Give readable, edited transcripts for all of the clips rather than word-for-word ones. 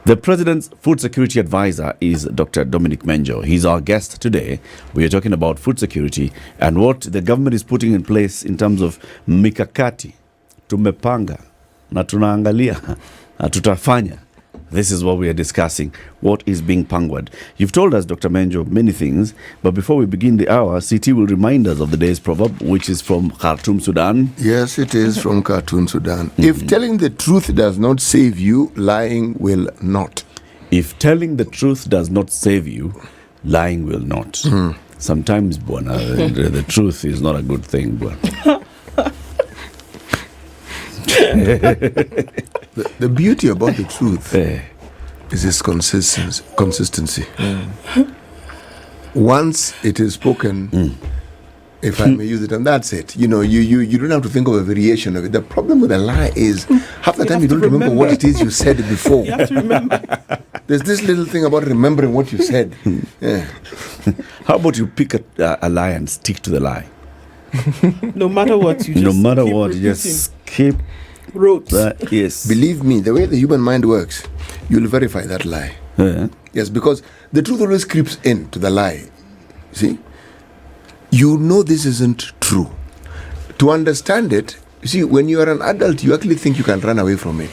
The President's Food Security Advisor is Dr. Dominic Menjo. He's our guest today. We are talking about food security and what the government is putting in place in terms of mikakati. Tumepanga na tunaangalia na tutafanya. This is what we are discussing. What is being pangwed? You've told us, Dr. Menjo, many things, but before we begin the hour, CT will remind us of the day's proverb, which is from Khartoum, Sudan. Yes, it is from Khartoum, Sudan. If telling the truth does not save you, lying will not. If telling the truth does not save you, lying will not. Sometimes, Bwana, the truth is not a good thing, Bwana. The beauty about the truth is its consistency. Once it is spoken, if I may use it, and that's it. You know, you don't have to think of a variation of it. The problem with a lie is half the time you don't remember what it is you said before. You have to remember. There's this little thing about remembering what you said. How about you pick a lie and stick to the lie? No matter what, you just No matter keep what, repeating. just keep Roads. that. Yes. Believe me, the way the human mind works, you'll verify that lie. Yes, because the truth always creeps into the lie. See? You know this isn't true. To understand it, you see, when you are an adult, you actually think you can run away from it.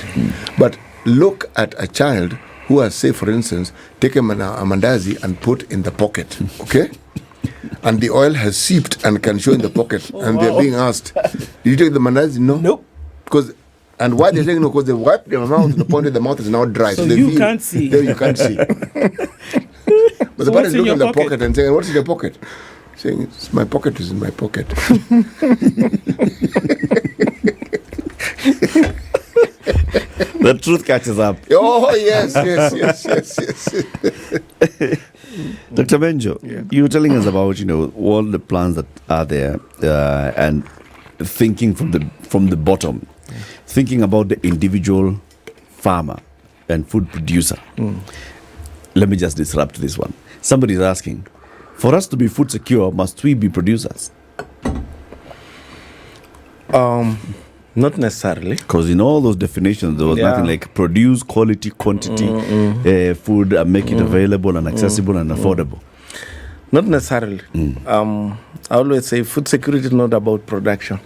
But look at a child who has, say, for instance, taken a mandazi and put in the pocket, okay? And the oil has seeped and can show in the pocket. And they're being asked, did you take the mandazi? No. Nope. And why they're saying no? Because they wiped their mouth, the point of the mouth is now dry. So they you feel, can't see. There you can't see. But the So parents what's in look your in the pocket? pocket and saying, what's in your pocket? Saying, my pocket is in my pocket. The truth catches up. Oh, yes. Dr. Menjo, you were telling us about, all the plans that are there and thinking from the bottom, thinking about the individual farmer and food producer. Let me just disrupt this one. Somebody is asking, for us to be food secure, must we be producers? Not necessarily. Because in all those definitions, there was nothing like produce, quality, quantity, food, and make it available and accessible and affordable. Not necessarily. I always say food security is not about production.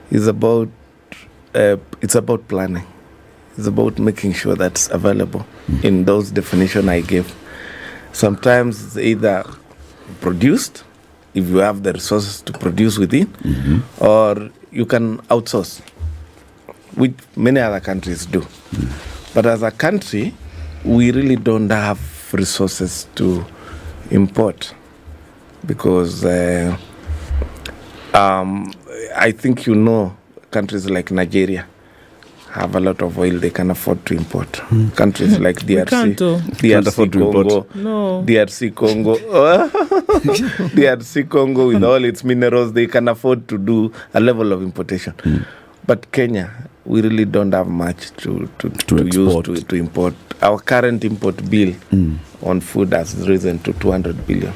It's about planning. It's about making sure that's available in those definitions I gave. Sometimes it's either produced, if you have the resources to produce within, or you can outsource, which many other countries do. But as a country, we really don't have resources to import because I think countries like Nigeria have a lot of oil they can afford to import. Countries like DRC, can't afford to Congo, import. No. DRC Congo with all its minerals, they can afford to do a level of importation. But Kenya, we really don't have much to use to import. Our current import bill on food has risen to 200 billion.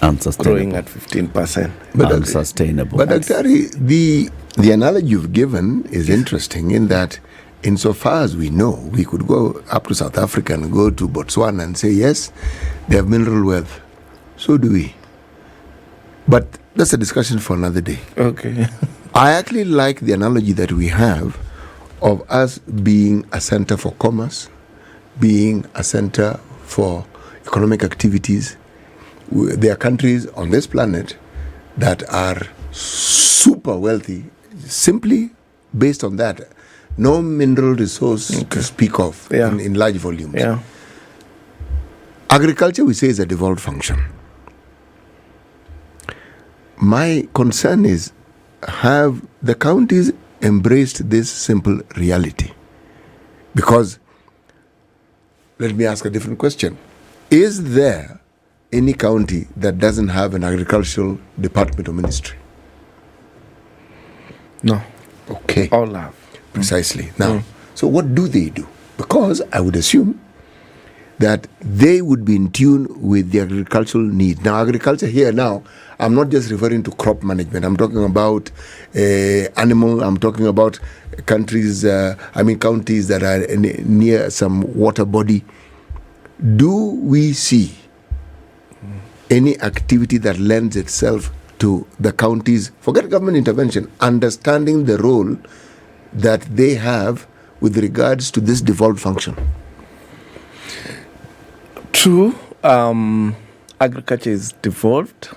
Unsustainable. Growing at 15%. Unsustainable. But Daktari, the analogy you've given is interesting in that insofar as we know, we could go up to South Africa and go to Botswana and say, yes, they have mineral wealth. So do we. But that's a discussion for another day. Okay. I actually like the analogy that we have of us being a center for commerce, being a center for economic activities. There are countries on this planet that are super wealthy simply based on that. No mineral resource to speak of in large volumes. Yeah. Agriculture, we say, is a devolved function. My concern is, have the counties embraced this simple reality? Because, let me ask a different question. Is there any county that doesn't have an agricultural department or ministry? No. Okay. All have. Precisely. Now, so what do they do? Because I would assume that they would be in tune with the agricultural need. Now, agriculture here now, I'm not just referring to crop management. I'm talking about animal. I'm talking about counties that are near some water body. Do we see any activity that lends itself to the counties, forget government intervention, understanding the role that they have with regards to this devolved function? True. Agriculture is devolved,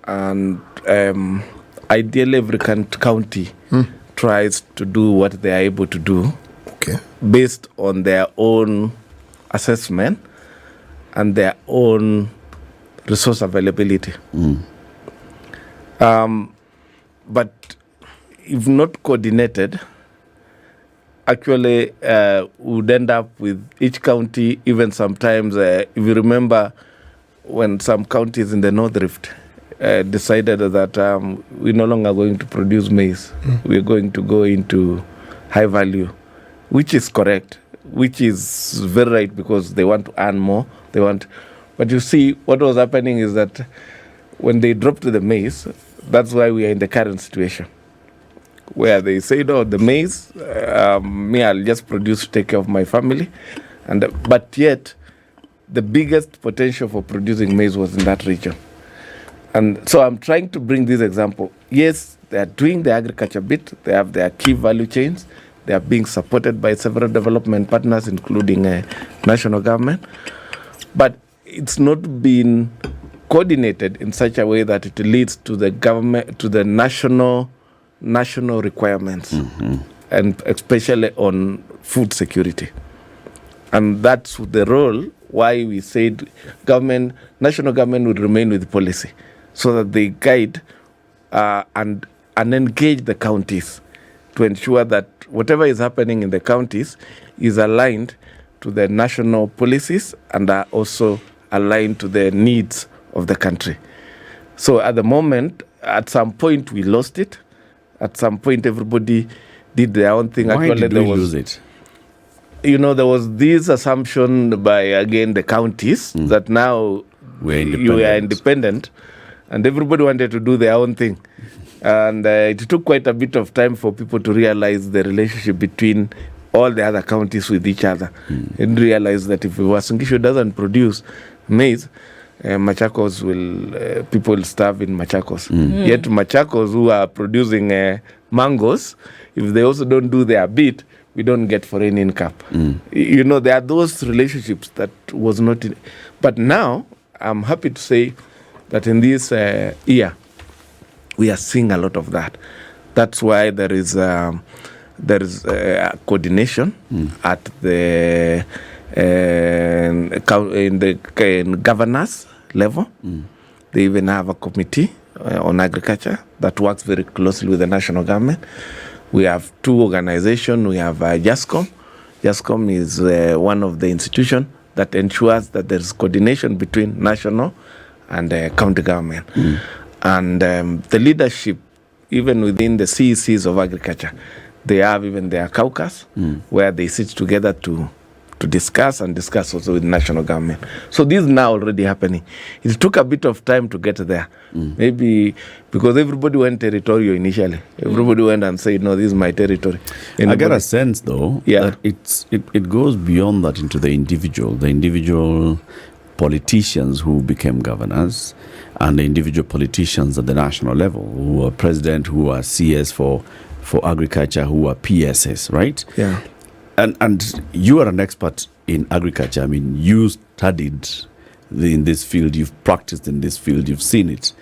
and ideally every county tries to do what they are able to do, Okay. based on their own assessment and their own resource availability. But if not coordinated, actually would end up with each county, even sometimes, if you remember when some counties in the North Rift decided that we're no longer going to produce maize, we're going to go into high value, which is correct, which is very right, because they want to earn more. But you see, what was happening is that when they dropped the maize, that's why we are in the current situation, where they say, no, the maize, I'll just produce to take care of my family. But yet, the biggest potential for producing maize was in that region. And so I'm trying to bring this example. Yes, they are doing the agriculture bit. They have their key value chains. They are being supported by several development partners, including national government. But it's not been coordinated in such a way that it leads to the government, to the national requirements, and especially on food security. And that's the role why we said national government would remain with policy, so that they guide and engage the counties to ensure that whatever is happening in the counties is aligned to the national policies and are also aligned to the needs of the country. So at the moment, at some point we lost it. At some point everybody did their own thing. Why did we lose it? You know, there was this assumption by, again, the counties that now you are independent, and everybody wanted to do their own thing. And it took quite a bit of time for people to realize the relationship between all the other counties with each other, and realize that if Uasin Gishu doesn't produce maize, Machakos people will starve in Machakos. Yet Machakos, who are producing mangoes, if they also don't do their bit, we don't get foreign income. You know, there are those relationships that was not in. But now, I'm happy to say that in this year, we are seeing a lot of that. That's why there is coordination at the in governors level. They even have a committee on agriculture that works very closely with the national government. We have two organizations. We have JASCOM. JASCOM is one of the institutions that ensures that there's coordination between national and county government. And the leadership, even within the CECs of agriculture, they have even their caucus where they sit together to discuss also with national government. So this is now already happening. It took a bit of time to get there. Maybe because everybody went territorial initially. Everybody went and said, no, this is my territory. I get a sense, though, that it goes beyond that into the individual politicians who became governors, and the individual politicians at the national level who are president, who are CS for agriculture, who are PSS, right? Yeah. And you are an expert in agriculture. I mean, you studied in this field, you've practiced in this field, you've seen it.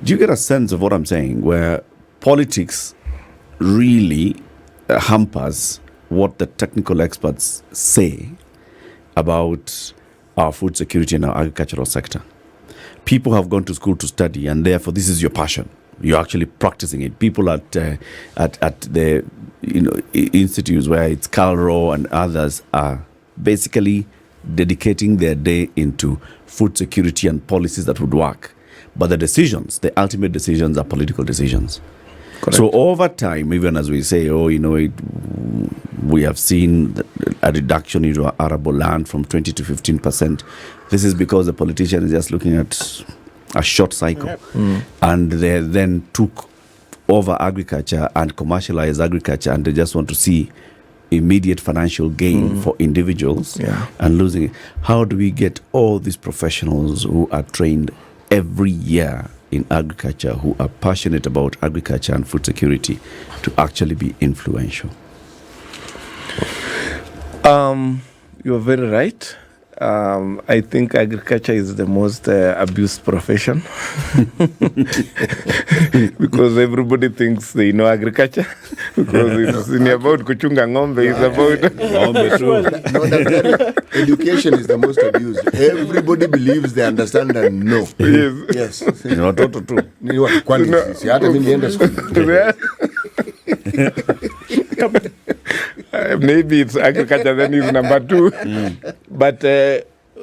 Do you get a sense of what I'm saying, where politics really hampers what the technical experts say about our food security and our agricultural sector? People have gone to school to study, and therefore this is your passion. You're actually practicing it. People at the institutes where it's Calro and others are basically dedicating their day into food security and policies that would work. But the ultimate decisions are political decisions. Correct. So over time, even as we say, We have seen a reduction in arable land from 20 to 15%. This is because the politician is just looking at a short cycle. And they then took over agriculture and commercialized agriculture, and they just want to see immediate financial gain for individuals and losing it. How do we get all these professionals who are trained every year in agriculture, who are passionate about agriculture and food security, to actually be influential? You're very right. I think agriculture is the most abused profession because everybody thinks they know agriculture because it's about kuchunga ng'ombe, it's about No, education is the most abused. Everybody believes they understand and know. Yes. Ni watoto tu. Ni wa- kwani sisi, hata mimi nienda shule. Maybe it's agriculture, then is number 2. But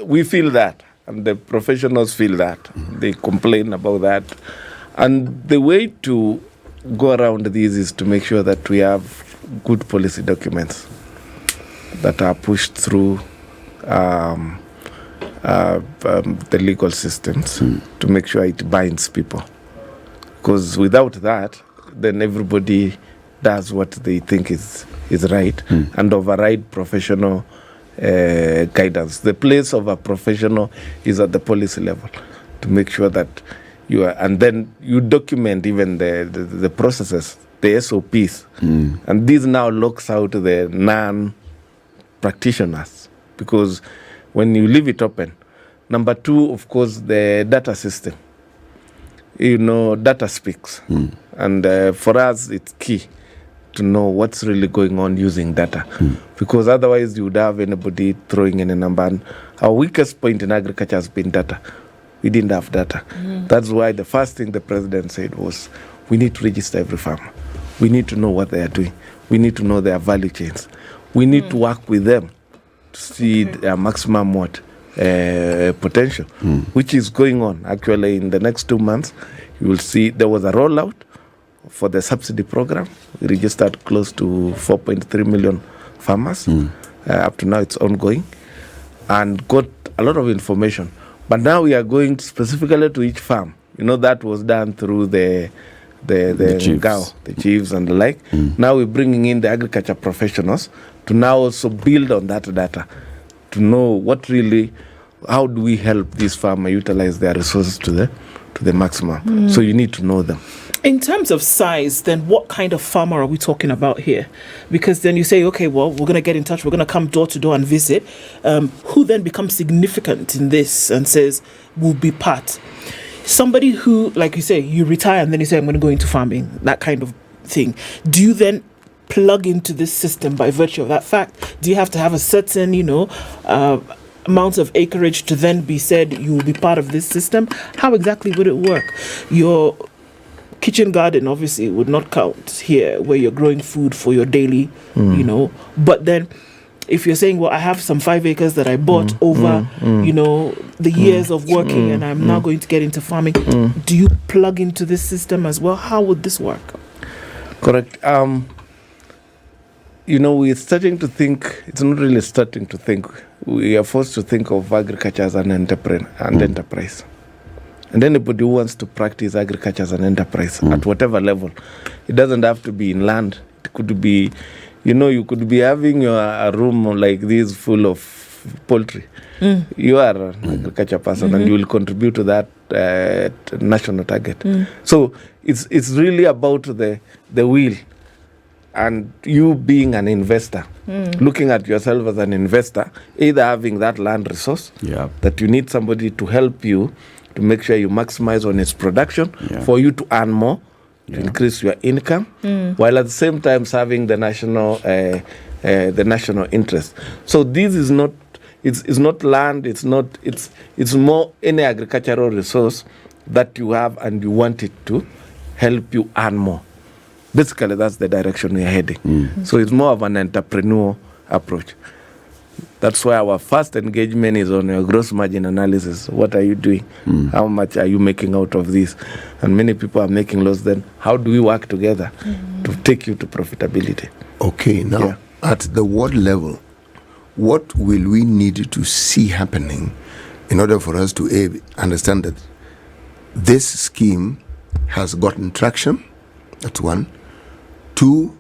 we feel that, and the professionals feel that. They complain about that. And the way to go around this is to make sure that we have good policy documents that are pushed through the legal systems to make sure it binds people. Because without that, then everybody does what they think is right and override professional guidance. The place of a professional is at the policy level to make sure that you are, and then you document even the processes, the SOPs, and this now locks out the non-practitioners, because when you leave it open, number 2, of course, the data system. Data speaks, and for us, it's key to know what's really going on using data, because otherwise you would have anybody throwing in a number. And our weakest point in agriculture has been data. We didn't have data. That's why the first thing the president said was, we need to register every farmer. We need to know what they are doing. We need to know their value chains. We need to work with them to see their maximum potential, which is going on. Actually, in the next 2 months, you will see there was a rollout for the subsidy program. We registered close to 4.3 million farmers. Up to now, it's ongoing, and got a lot of information. But now we are going specifically to each farm. That was done through the chiefs. GAO, the chiefs and the like. Now we're bringing in the agriculture professionals to now also build on that data to know how do we help this farmer utilize their resources to the maximum. So you need to know them. In terms of size, then what kind of farmer are we talking about here? Because then you say, okay, well, we're going to get in touch, we're going to come door to door and visit. Who then becomes significant in this and says, we'll be part? Somebody who, like you say, you retire and then you say, I'm going to go into farming, that kind of thing. Do you then plug into this system by virtue of that fact? Do you have to have a certain, amount of acreage to then be said you will be part of this system? How exactly would it work? Your kitchen garden obviously would not count here, where you're growing food for your daily, but then if you're saying, well, I have some 5 acres that I bought over, the years of working and I'm now going to get into farming, do you plug into this system as well? How would this work? Correct. We're starting to think, it's not really starting to think, we are forced to think of agriculture as an enterprise. And anybody who wants to practice agriculture as an enterprise at whatever level, it doesn't have to be in land. It could be, you could be having a room like this full of poultry. You are an agriculture person and you will contribute to that national target. So it's really about the will. And you being an investor, looking at yourself as an investor, either having that land resource that you need somebody to help you to make sure you maximize on its production for you to earn more, to increase your income, while at the same time serving the national interest. So this is not, it's not land, it's more any agricultural resource that you have and you want it to help you earn more. Basically, that's the direction we are heading. So it's more of an entrepreneurial approach. That's why our first engagement is on your gross margin analysis. What are you doing? How much are you making out of this? And many people are making loss. Then how do we work together to take you to profitability? Okay, now at the ward level, what will we need to see happening in order for us to understand that this scheme has gotten traction? That's one. Two,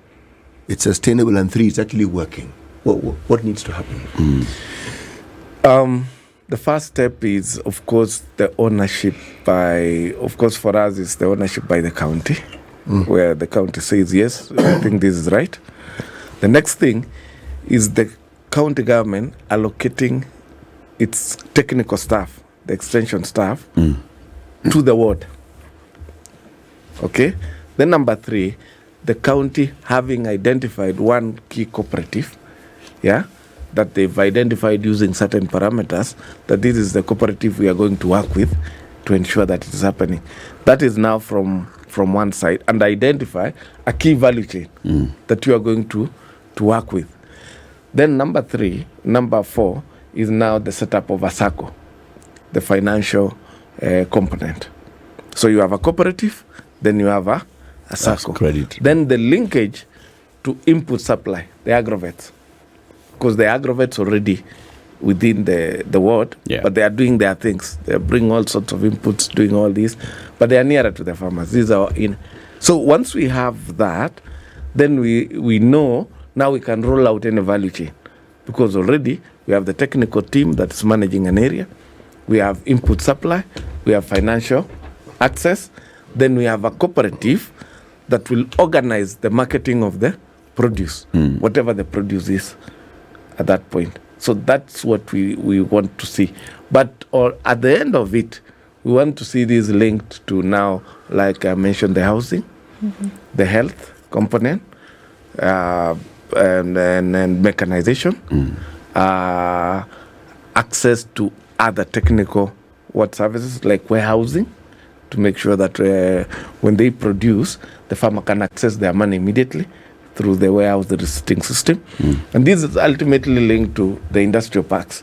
it's sustainable, and three, it's actually working. What needs to happen? The first step is, of course, the ownership for us, it's the ownership by the county, where the county says, yes, I think this is right. The next thing is the county government allocating its technical staff, the extension staff, to the ward. Okay? Then number three, the county having identified one key cooperative, that they've identified using certain parameters, that this is the cooperative we are going to work with to ensure that it is happening. That is now from one side, and identify a key value chain that you are going to work with. Then number four is now the setup of a SACCO, the financial component. So you have a cooperative, then you have a SACCO. Credit. Then the linkage to input supply, the agrovets. Because the agrovets already within the ward, but they are doing their things. They are bringing all sorts of inputs, doing all this, but they are nearer to the farmers. These are in. So once we have that, then we know now we can roll out any value chain, because already we have the technical team that's managing an area, we have input supply, we have financial access, then we have a cooperative that will organize the marketing of the produce, whatever the produce is at that point. So that's what we want to see. But at the end of it, we want to see this linked to now, like I mentioned, the housing, the health component, and mechanization, access to other technical services like warehousing, to make sure that when they produce, the farmer can access their money immediately through the warehouse, the receipting system. And this is ultimately linked to the industrial parks,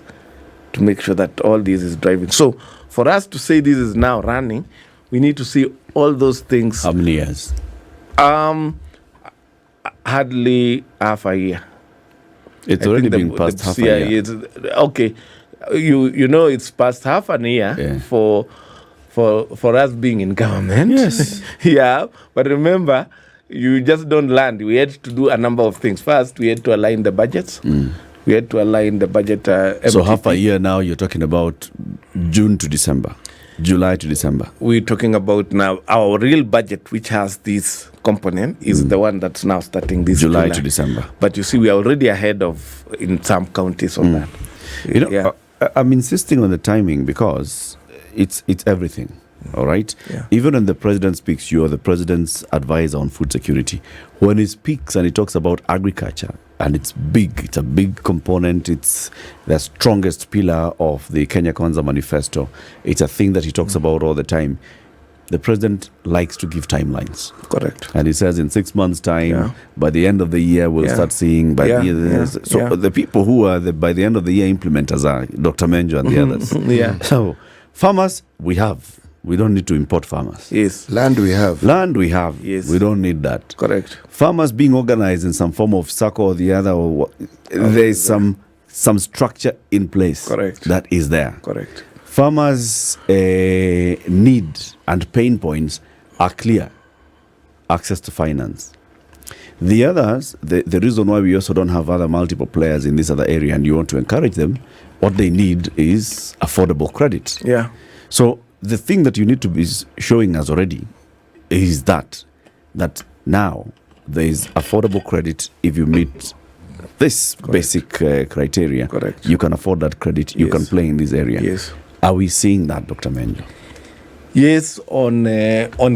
to make sure that all this is driving. So for us to say this is now running, we need to see all those things. How many years? Hardly half a year. It's already been past half a year. Okay, you know it's past half a year for us being in government. Yes. But remember, you just don't land. We had to do a number of things. First, we had to align the budgets. We had to align the budget. So half a year now, you're talking about June to December, July to December. We're talking about now our real budget, which has this component, is the one that's now starting this July to December. But you see, we are already ahead of in some counties on that. You know, I'm insisting on the timing because it's everything. All right. Even when the president speaks, you are the president's advisor on food security. When he speaks and he talks about agriculture, and it's big, it's a big component, it's the strongest pillar of the Kenya Kwanza manifesto. It's a thing that he talks about all the time. The president likes to give timelines. Correct. And he says in 6 months' time, by the end of the year, we'll start seeing by the year. So the people who are by the end of the year implementers are Dr. Menjo and the others. So farmers, we don't need to import farmers. Yes. Land we have. Yes. We don't need that. Correct. Farmers being organized in some form of SACCO or the other, there is some structure in place. Correct. That is there. Correct. Farmers' need and pain points are clear. Access to finance. The others, the reason why we also don't have other multiple players in this other area and you want to encourage them, what they need is affordable credit. Yeah. So the thing that you need to be showing us already is that now there is affordable credit if you meet this basic criteria. Correct. You can afford that credit. You can play in this area. Yes. Are we seeing that, Dr. Menjo? Yes, on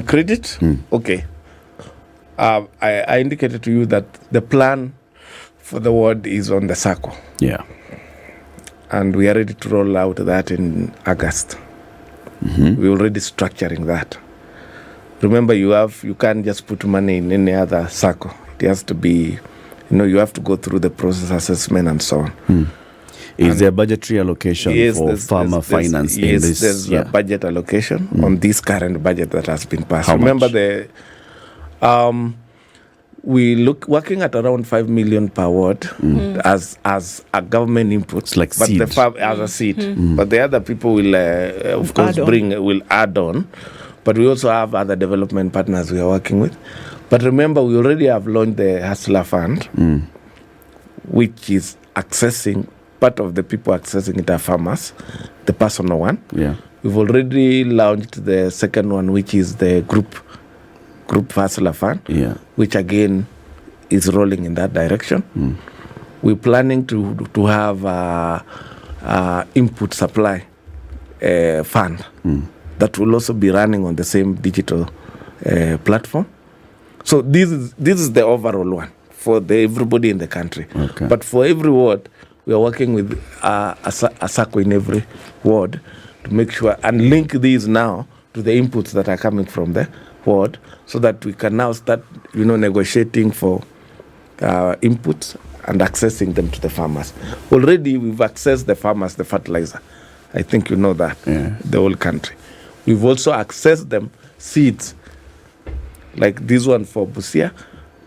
credit. Okay. I indicated to you that the plan for the ward is on the SACCO. Yeah. And we are ready to roll out that in August. We're already structuring that. Remember, you can't just put money in any other SACCO. It has to be, you have to go through the process assessment and so on. Is there budgetary allocation for farmer finance in this? Yes, there's a budget allocation on this current budget that has been passed. How Remember much? we working at around 5 million per ward as a government input. It's like but seed. the farm as a seed. But the other people will, of course, will add on. But we also have other development partners we are working with. But remember, we already have launched the Hustler Fund, which is accessing, part of the people accessing it are farmers, the personal one. Yeah. We've already launched the second one, which is the group Hustler Fund, which again is rolling in that direction. We're planning to have input supply fund that will also be running on the same digital platform. So this is the overall one for everybody in the country. Okay. But for every ward, we are working with a SACCO in every ward to make sure and link these now to the inputs that are coming from the ward, so that we can now start, negotiating for inputs and accessing them to the farmers. Already we've accessed the farmers the fertilizer. I think you know that, the whole country. We've also accessed them seeds, like this one for Busia.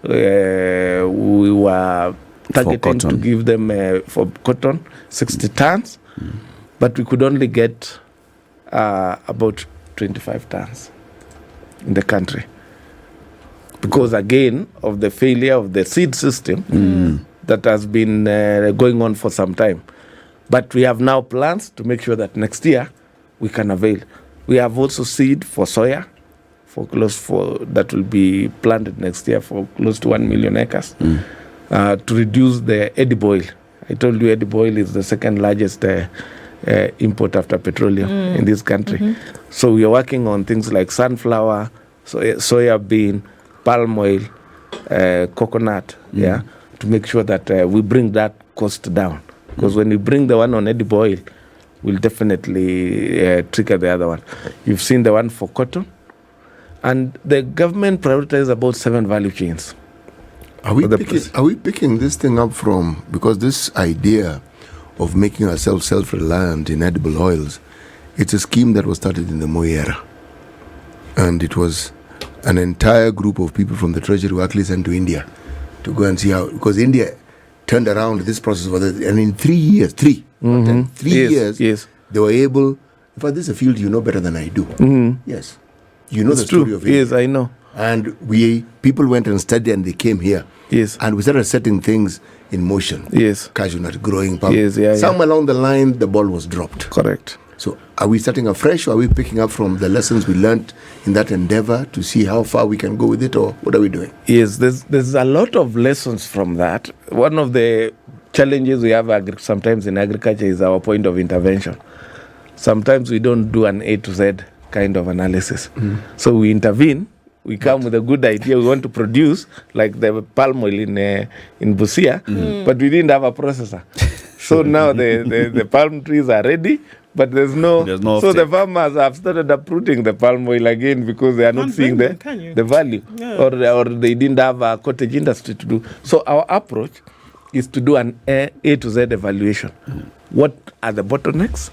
We were targeting to give them for cotton 60 tons, but we could only get about 25 tons in the country because, again, of the failure of the seed system that has been going on for some time. But we have now plans to make sure that next year we can avail. We have also seed for soya that will be planted next year for close to 1 million acres to reduce the edible oil. I told you edible oil is the second largest import after petroleum in this country. So we are working on things like sunflower, soya bean, palm oil, coconut, to make sure that we bring that cost down. Because when we bring the one on edible oil, we'll definitely trigger the other one. You've seen the one for cotton. And the government prioritizes about 7 value chains. Are we picking this thing up from, because this idea of making ourselves self-reliant in edible oils, it's a scheme that was started in the Moi era. And it was an entire group of people from the treasury who actually sent to India to go and see how, because India turned around this process, and in 3 years, three years, they were able, in fact, this is a field you know better than I do. Yes. You know, it's the story of India. Yes, I know. And people went and studied and they came here. Yes. And we started setting things in motion. Yes. Cashew nut growing. Somewhere along the line, the ball was dropped. Correct. So are we starting afresh, or are we picking up from the lessons we learned in that endeavor to see how far we can go with it, or what are we doing? Yes, there's a lot of lessons from that. One of the challenges we have sometimes in agriculture is our point of intervention. Sometimes we don't do an A to Z kind of analysis. So we intervene, we come with a good idea, we want to produce like the palm oil in Busia, but we didn't have a processor. So now the palm trees are ready, but there's no so the farmers have started uprooting the palm oil again because they are not seeing the value, or they didn't have a cottage industry to do. So our approach is to do an A to Z evaluation. What are the bottlenecks?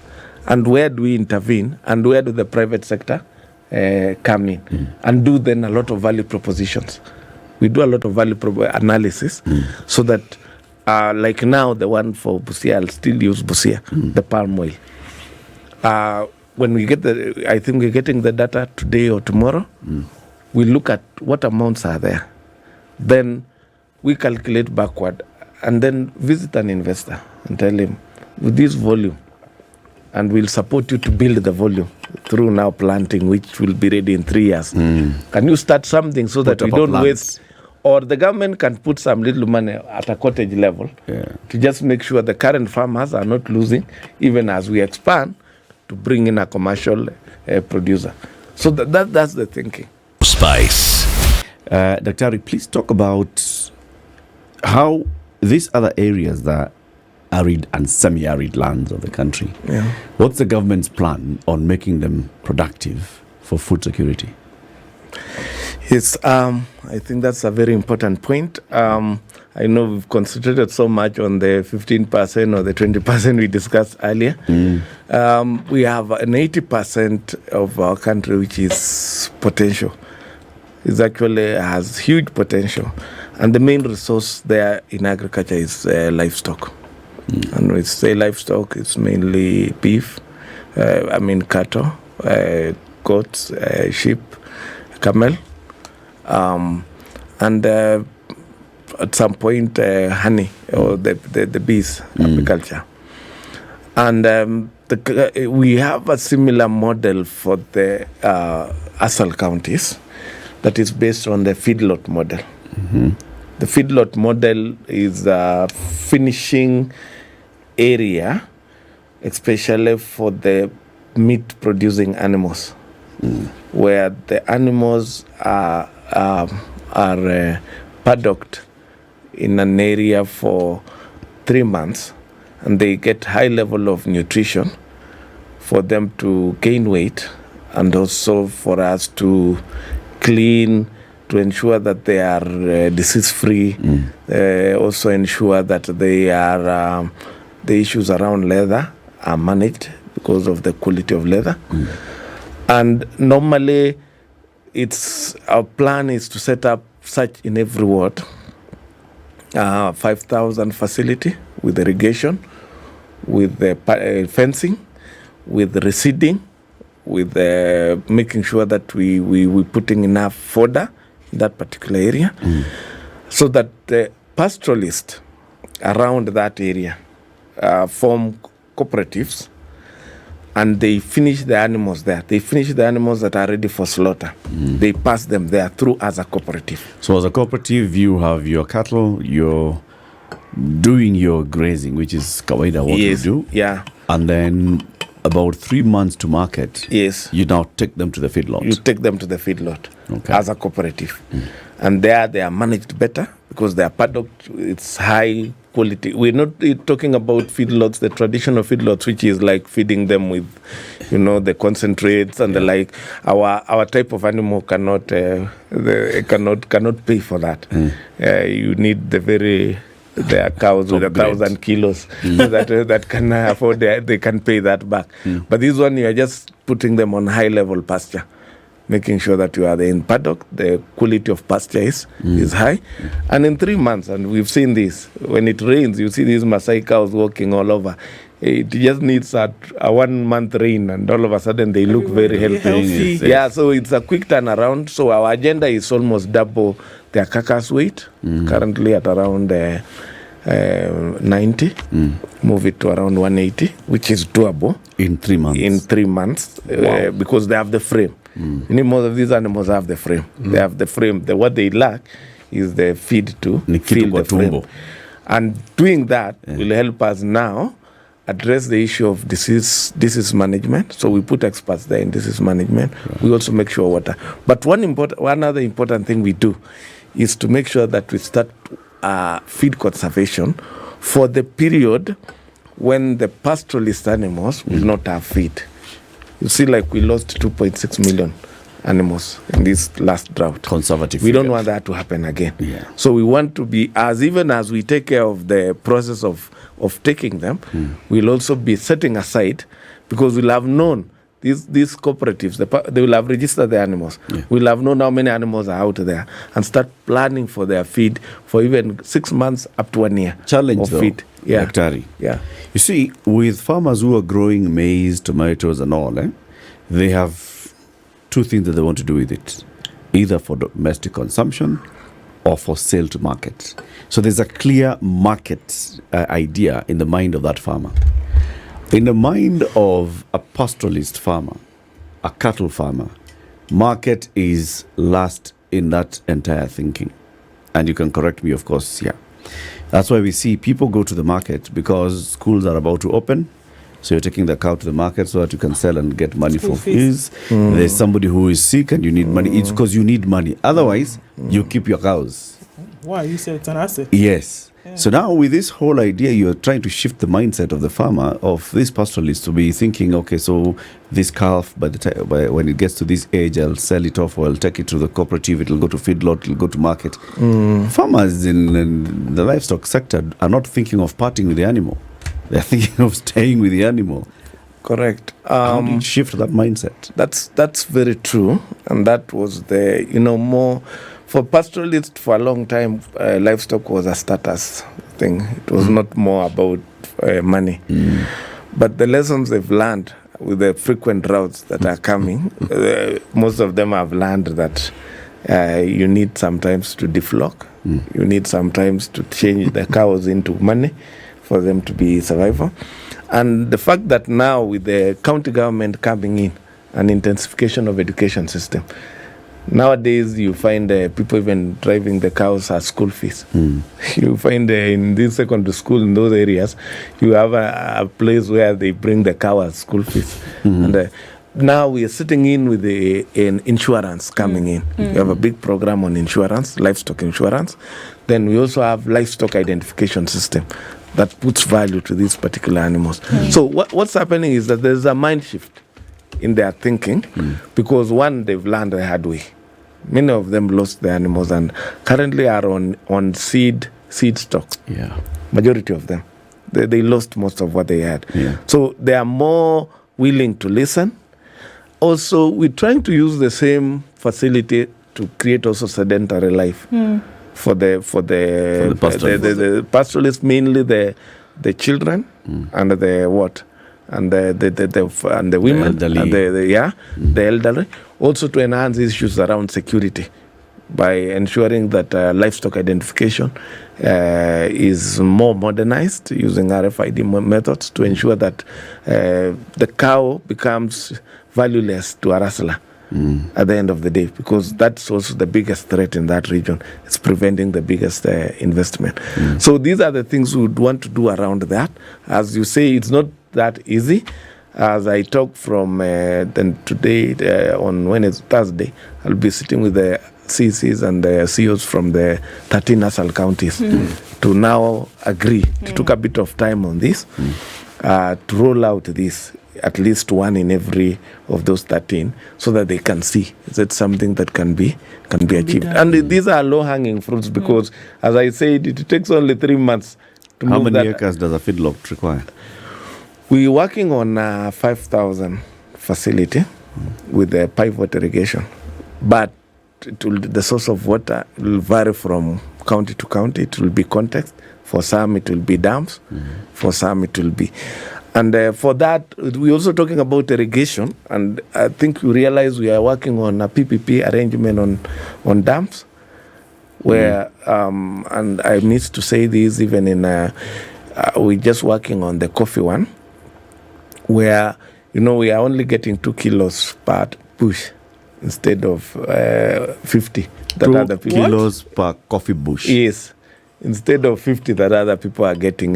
And where do we intervene, and where do the private sector come in, and do then a lot of value propositions. We do a lot of value analysis so that, like now, the one for Busia, I'll still use Busia, the palm oil. When we get I think we're getting the data today or tomorrow, we look at what amounts are there. Then we calculate backward and then visit an investor and tell him, with this volume, and we'll support you to build the volume through now planting, which will be ready in 3 years. Can you start something so that we don't waste? Or the government can put some little money at a cottage level to just make sure the current farmers are not losing, even as we expand to bring in a commercial producer. So that's the thinking. Spice. Dr. Arid, please talk about how these other areas that arid and semi-arid lands of the country. What's the government's plan on making them productive for food security? Yes, I think that's a very important point. I know we've concentrated so much on the 15% or the 20% we discussed earlier. We have an 80% of our country which is potential. It actually has huge potential. And the main resource there in agriculture is livestock. And when we say livestock, it's mainly beef, cattle, goats, sheep, camel, and at some point honey or the bees, agriculture. And we have a similar model for the ASAL counties that is based on the feedlot model. The feedlot model is a finishing area, especially for the meat-producing animals, where the animals are paddocked in an area for 3 months, and they get high level of nutrition for them to gain weight, and also for us to clean, to ensure that they are disease-free, also ensure that they are the issues around leather are managed because of the quality of leather. And normally, our plan is to set up such in every ward, 5,000 facility with irrigation, with fencing, with reseeding, with making sure that we putting enough fodder in that particular area, so that the pastoralists around that area form cooperatives, and they finish the animals there. They finish the animals that are ready for slaughter. They pass them there through as a cooperative. So as a cooperative, you have your cattle, you're doing your grazing, which is kawaida what you do. Yeah. And then about 3 months to market. Yes. You now take them to the feedlot. You take them to the feedlot Okay. as a cooperative. And there they are managed better because they are paddocked. It's high quality. We're not talking about feedlots, the traditional feedlots, which is like feeding them with, the concentrates and the like. Our type of animal cannot pay for that. You need there are cows with 1,000 kilos that can afford they can pay that back. But this one, you are just putting them on high level pasture, making sure that you are in paddock, the quality of pasture is high. And in 3 months, and we've seen this, when it rains, you see these Maasai cows walking all over. It just needs a 1 month rain, and all of a sudden they look very healthy. Yeah, so it's a quick turnaround. So our agenda is almost double their carcass weight, currently at around 90, move it to around 180, which is doable. In 3 months? In 3 months, because they have the frame. Most of these animals have the frame. They have the frame. What they lack is the feed to fill the frame. And doing that will help us now address the issue of disease management. So we put experts there in disease management. Right. We also make sure water. But one other important thing we do is to make sure that we start feed conservation for the period when the pastoralist animals will not have feed. You see, like we lost 2.6 million animals in this last drought. Conservative. We don't want that to happen again. Yeah. So we want to be, even as we take care of the process of taking them, we'll also be setting aside, because we'll have known these cooperatives, they will have registered the animals. Yeah. We'll have known how many animals are out there and start planning for their feed for even 6 months up to 1 year. Challenge of though, feed. Yeah. Daktari. Yeah. You see, with farmers who are growing maize, tomatoes and all, they have 2 things that they want to do with it, either for domestic consumption or for sale to market. So there's a clear market idea in the mind of that farmer. In the mind of a pastoralist farmer, a cattle farmer, market is last in that entire thinking. And you can correct me, of course, yeah. That's why we see people go to the market because schools are about to open. So you're taking the cow to the market so that you can sell and get money for fees. There's somebody who is sick and you need money. It's because you need money. Otherwise, you keep your cows. Why? You said it's an asset. Yes. Yeah. So now with this whole idea, you're trying to shift the mindset of the farmer, of this pastoralist, to be thinking, okay, so this calf, when it gets to this age, I'll sell it off, or I'll take it to the cooperative, it'll go to feedlot, it'll go to market. Farmers in the livestock sector are not thinking of parting with the animal. They're thinking of staying with the animal. Correct. How do you shift that mindset? That's very true, and that was the For pastoralists, for a long time, livestock was a status thing. It was not more about money. But the lessons they've learned with the frequent routes that are coming, most of them have learned that you need sometimes to deflock. You need sometimes to change the cows into money for them to be survival. And the fact that now with the county government coming in, an intensification of education system, nowadays you find people even driving the cows as school fees. You find in this secondary school in those areas, you have a place where they bring the cow as school fees. And now we are sitting in with an insurance coming in. We have a big program on insurance, livestock insurance. Then we also have livestock identification system that puts value to these particular animals. So what's happening is that there's a mind shift in their thinking, because one, they've learned the hard way. Many of them lost their animals and currently are on seed stocks. Yeah. Majority of them. They lost most of what they had. Yeah. So they are more willing to listen. Also, we're trying to use the same facility to create also sedentary life for the pastoralists, mainly the children and the what? And the women, the elderly. And the elderly, also to enhance issues around security by ensuring that livestock identification is more modernized using RFID methods to ensure that the cow becomes valueless to a rustler at the end of the day, because that's also the biggest threat in that region. It's preventing the biggest investment. So these are the things we would want to do around that. As you say, it's not that easy. As I talk from then today on Wednesday, Thursday, I'll be sitting with the CCs and the CEOs from the 13 national counties to now agree. It took a bit of time on this to roll out this, at least one in every of those 13, so that they can see is it something that can be achieved. And these are low-hanging fruits because, as I said, it takes only 3 months to How move many that. acres does a feedlot require? We're working on a 5,000 facility with the pivot irrigation, but the source of water will vary from county to county. It will be context. For some, it will be dams. For some, it will be. And for that, we're also talking about irrigation. And I think you realize we are working on a PPP arrangement on dams, where, and I miss to say this, even in, we're just working on the coffee one, where, we are only getting 2 kilos per bush instead of 50 that 2 other people. kilos per coffee bush. Yes, instead of 50 that other people are getting.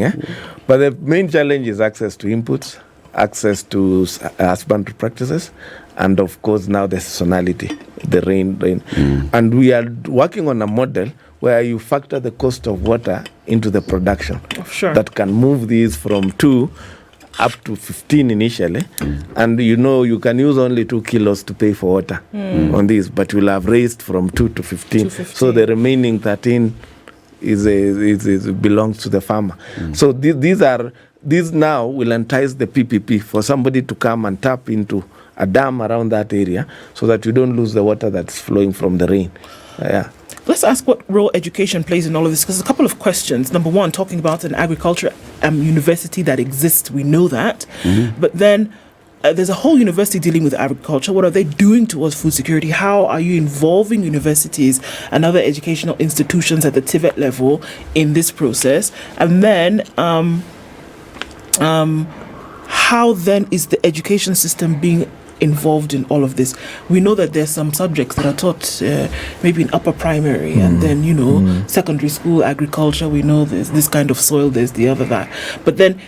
But the main challenge is access to inputs, access to husbandry practices, and of course now the seasonality, the rain. And we are working on a model where you factor the cost of water into the production. Sure. That can move these from 2 up to 15 initially, and you can use only 2 kilos to pay for water on these, but you'll have raised from 2 to 15. So the remaining 13 is belongs to the farmer. So these now will entice the PPP for somebody to come and tap into a dam around that area, so that you don't lose the water that's flowing from the rain. Let's ask what role education plays in all of this, because a couple of questions. Number one, talking about an agriculture university that exists, we know that. But then there's a whole university dealing with agriculture. What are they doing towards food security? How are you involving universities and other educational institutions at the TVET level in this process? And then how then is the education system being involved in all of this? We know that there's some subjects that are taught maybe in upper primary and then secondary school agriculture. We know there's this kind of soil, there's the other that. But then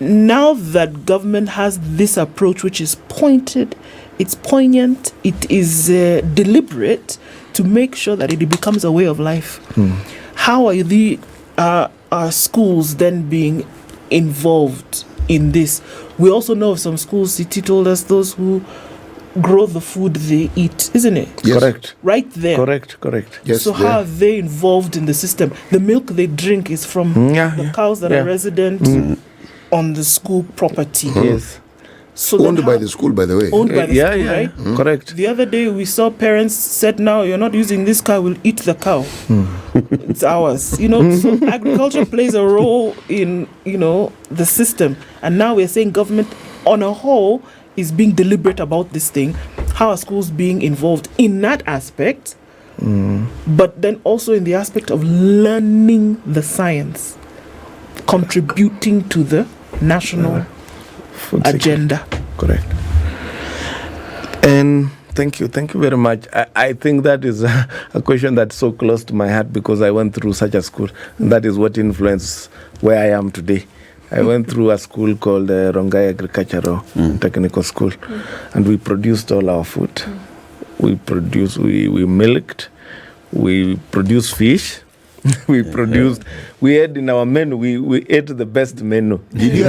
now that government has this approach, which is pointed, it's poignant, it is deliberate to make sure that it becomes a way of life. How are are schools then being involved in this? We also know of some schools, City told us, those who grow the food they eat, isn't it? Yes. Correct. Right there. Correct. Yes, So how are they involved in the system? The milk they drink is from the cows that are resident on the school property. Yes. So Owned by the school, by the way. Owned by the Yeah, school, yeah, right? correct. The other day we saw parents said, "Now you're not using this cow. We'll eat the cow. It's ours." You know, so agriculture plays a role in the system, and now we're saying government, on a whole, is being deliberate about this thing. How are schools being involved in that aspect? But then also in the aspect of learning the science, contributing to the national Food agenda. security. Correct. And thank you very much. I think that is a question that's so close to my heart because I went through such a school. And that is what influenced where I am today. I went through a school called Rongai Agricultural Technical School, and we produced all our food. We milked, we produced fish, we ate in our menu, we ate the best menu. Did you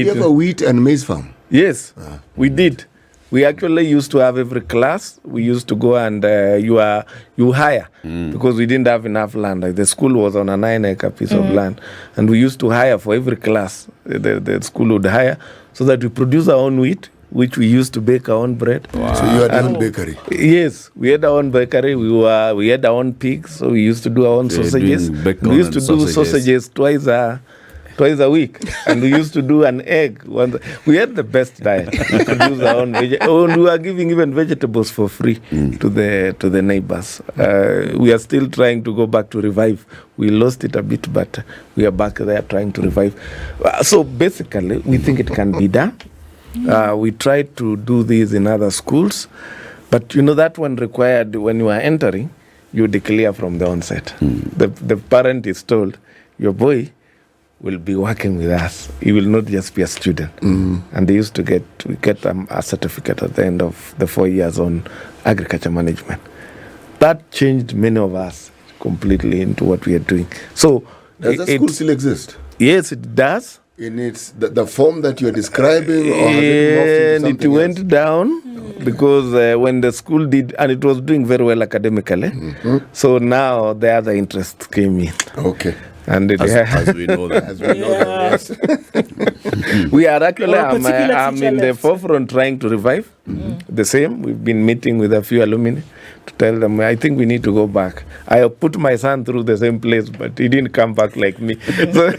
have a wheat and maize farm? Yes, we did. We actually used to have every class. We used to go and you hire because we didn't have enough land. Like the school was on a 9-acre piece of land, and we used to hire for every class. The school would hire so that we produce our own wheat, which we used to bake our own bread. Wow. So you had your own bakery? Yes, we had our own bakery. We had our own pigs, so we used to do our own sausages. We used to do sausages twice a week, and we used to do an egg. We had the best diet. We could use our own we were giving even vegetables for free to the neighbors. We are still trying to go back to revive. We lost it a bit, but we are back there trying to revive. So basically, we think it can be done. We tried to do this in other schools, but that one required when you are entering, you declare from the onset. The parent is told, your boy will be working with us. He will not just be a student. And they used to get a certificate at the end of the 4 years on agriculture management. That changed many of us completely into what we are doing. So does the school still exist? Yes, it does. In its the form that you're describing, or has it morphed into something went down because when the school did, and it was doing very well academically. So now the other interests came in. Okay. And as we know that. As we know that, yes. We are actually, particular I'm in the left. forefront trying to revive the same. We've been meeting with a few alumni to tell them, I think we need to go back. I put my son through the same place, but he didn't come back like me. So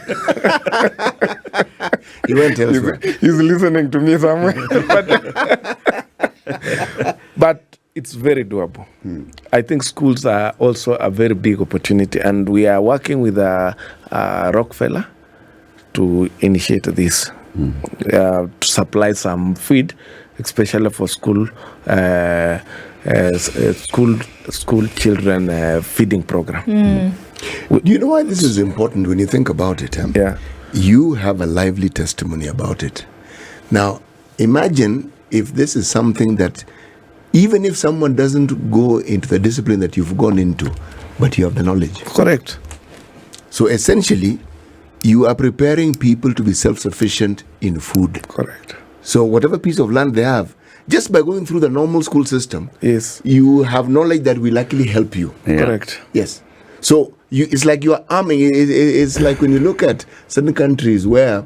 He went elsewhere. he's listening to me somewhere. But it's very doable. I think schools are also a very big opportunity, and we are working with Rockefeller to initiate this, to supply some feed, especially for school children feeding program. Do you know why this is important when you think about it? Yeah. You have a lively testimony about it. Now, imagine if this is something that, even if someone doesn't go into the discipline that you've gone into, but you have the knowledge. Correct. So essentially, you are preparing people to be self-sufficient in food. Correct. So whatever piece of land they have, just by going through the normal school system, Yes. you have knowledge that will actually help you. Yeah. Correct. Yes. So it's like you are arming. It's like when you look at certain countries where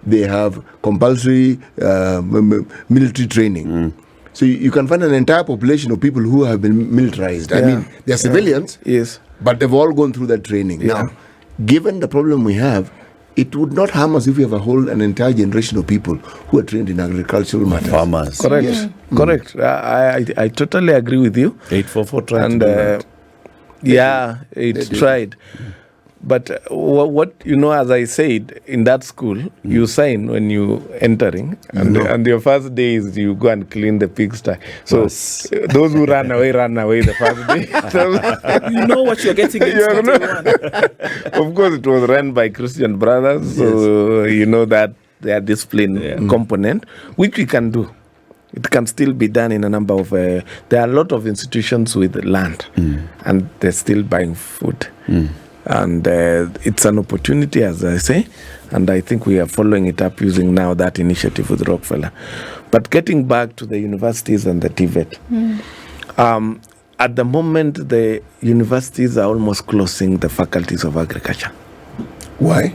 they have compulsory military training. So you can find an entire population of people who have been militarized. I mean, they're civilians, Yes. but they've all gone through that training. Yeah. Now, given the problem we have, it would not harm us if we have an entire generation of people who are trained in agricultural matters. Farmers. Correct. Yes. Correct. I totally agree with you. 844 tried And to do that. it's tried. But what as I said, in that school, you sign when you entering, and your first day is you go and clean the pigsty. So those who ran away the first day. You know what you're getting into. Of course, it was run by Christian brothers, so you know that their discipline component, which we can do. It can still be done in a number of... there are a lot of institutions with land, and they're still buying food. And it's an opportunity, as I say, and I think we are following it up using now that initiative with Rockefeller. But getting back to the universities and the TVET, at the moment, the universities are almost closing the faculties of agriculture. Why?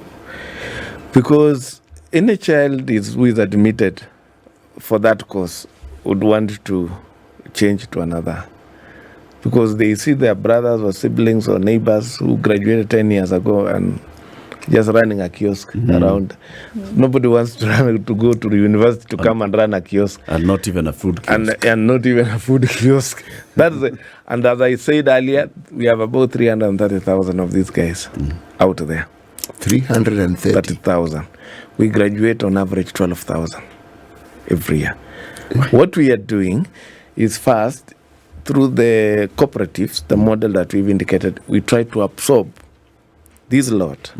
Because any child who is admitted for that course would want to change to another, because they see their brothers or siblings or neighbors who graduated 10 years ago and just running a kiosk around. Nobody wants to go to the university to come and run a kiosk. And not even a food kiosk. And not even a food kiosk. And as I said earlier, we have about 330,000 of these guys out there. 330,000. We graduate on average 12,000 every year. What we are doing is, first, through the cooperatives, the model that we've indicated, we try to absorb this lot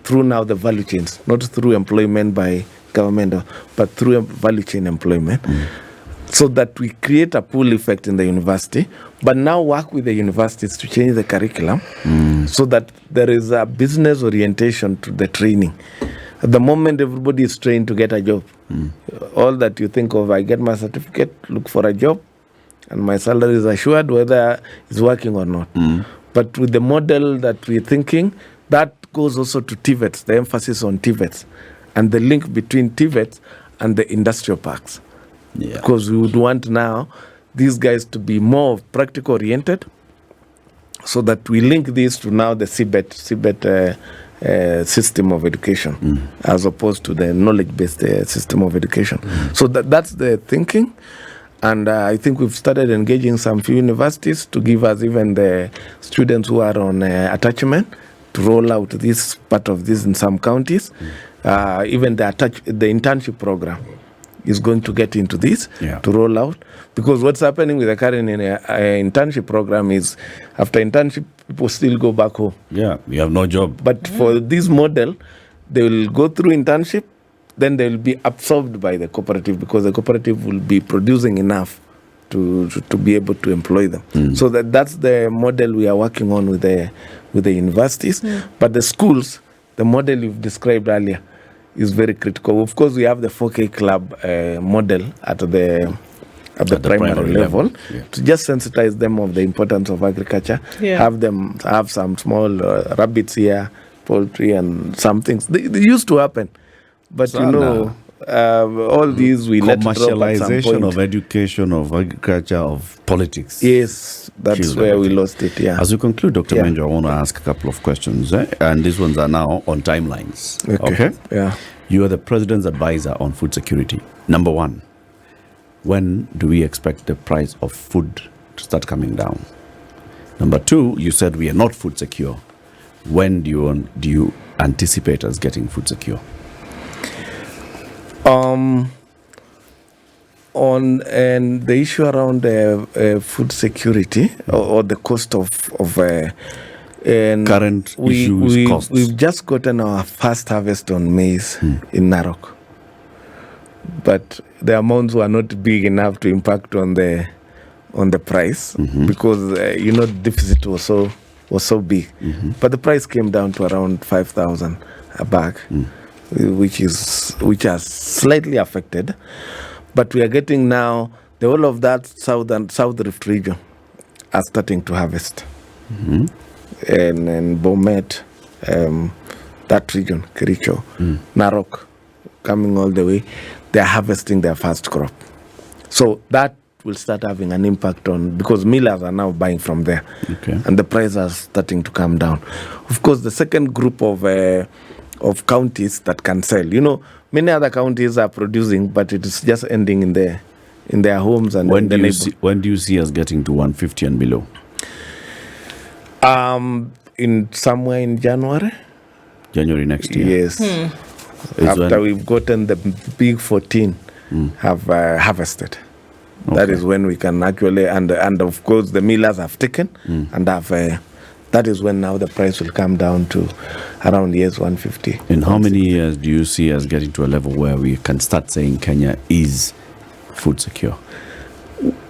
through now the value chains, not through employment by government, but through value chain employment, so that we create a pull effect in the university, but now work with the universities to change the curriculum so that there is a business orientation to the training. At the moment, everybody is trained to get a job. All that you think of, I get my certificate, look for a job, and my salary is assured whether it's working or not. But with the model that we're thinking, that goes also to TVETs, the emphasis on TVETs, and the link between TVETs and the industrial parks. Yeah. Because we would want now these guys to be more practical oriented, so that we link this to now the CBET system of education, as opposed to the knowledge-based system of education. So that's the thinking. And I think we've started engaging some few universities to give us even the students who are on attachment to roll out this part of this in some counties. Even the internship program is going to get into this to roll out, because what's happening with the current internship program is, after internship, people still go back home. Yeah, we have no job. But for this model, they will go through internship, then they will be absorbed by the cooperative, because the cooperative will be producing enough to be able to employ them. So that's the model we are working on with the universities. But the schools, the model you've described earlier, is very critical. Of course, we have the 4K club model at the primary level to just sensitize them of the importance of agriculture. Have some small rabbits here, poultry, and some things. They used to happen, but all these we let drop at some commercialization point. of education, of agriculture, of politics. Yes, that's where we lost it. Yeah. As we conclude, Dr. Menjo, I want to ask a couple of questions, and these ones are now on timelines. Okay. Yeah. You are the president's advisor on food security. Number one, when do we expect the price of food to start coming down? Number two, you said we are not food secure. When do you anticipate us getting food secure? And the issue around food security or the cost of current issues, costs. We've just gotten our first harvest on maize in Narok, but the amounts were not big enough to impact on the price, because the deficit was so big. But the price came down to around 5,000 a bag, which has slightly affected. But we are getting now the whole of that South Rift region are starting to harvest. And Bomet, that region, Kericho, Narok, coming all the way, they're harvesting their first crop. So that will start having an impact on, because millers are now buying from there. Okay. And the prices are starting to come down. Of course, the second group of counties that can sell, many other counties are producing, but it is just ending in their homes and when do you see us getting to 150 and below? In somewhere in January next year. Yes. After we've gotten the big 14 have harvested. Okay. That is when we can actually, and of course the millers have taken and have. That is when now the price will come down to around years 150. In how many years do you see us getting to a level where we can start saying Kenya is food secure?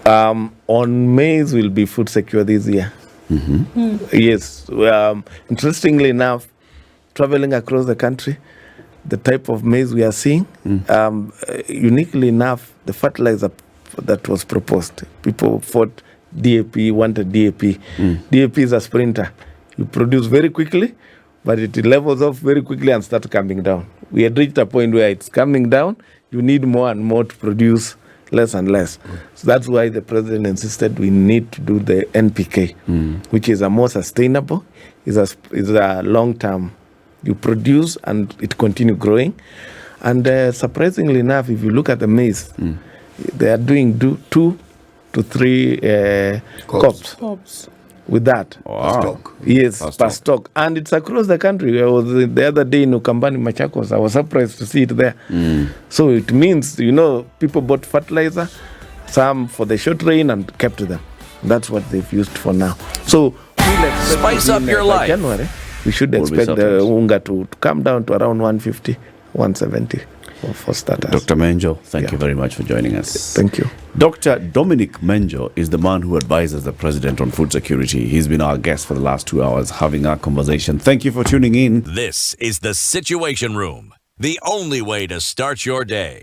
On maize, we'll be food secure this year. Yes. Interestingly enough, traveling across the country, the type of maize we are seeing, uniquely enough, the fertilizer that was proposed, people fought DAP, wanted DAP. DAP is a sprinter. You produce very quickly, but it levels off very quickly and starts coming down. We had reached a point where it's coming down, you need more and more to produce less and less. So that's why the president insisted we need to do the NPK, which is a more sustainable, is a long-term. You produce and it continue growing. And surprisingly enough, if you look at the maize, they are doing 2 to 3 crops with that. Wow. Stock. Yes, Per per stock. And it's across the country. I was the other day in Ukambani, Machakos. I was surprised to see it there. So it means, people bought fertilizer, some for the short rain and kept them. That's what they've used for now. So we'll expect Spice up your by life. January, we should Will be expect the surplus. unga to come down to around 150, 170 for starters. Dr. Menjo, thank Yeah. you very much for joining us. Thank you. Dr. Dominic Menjo is the man who advises the president on food security. He's been our guest for the last 2 hours having our conversation. Thank you for tuning in. This is the Situation Room, the only way to start your day.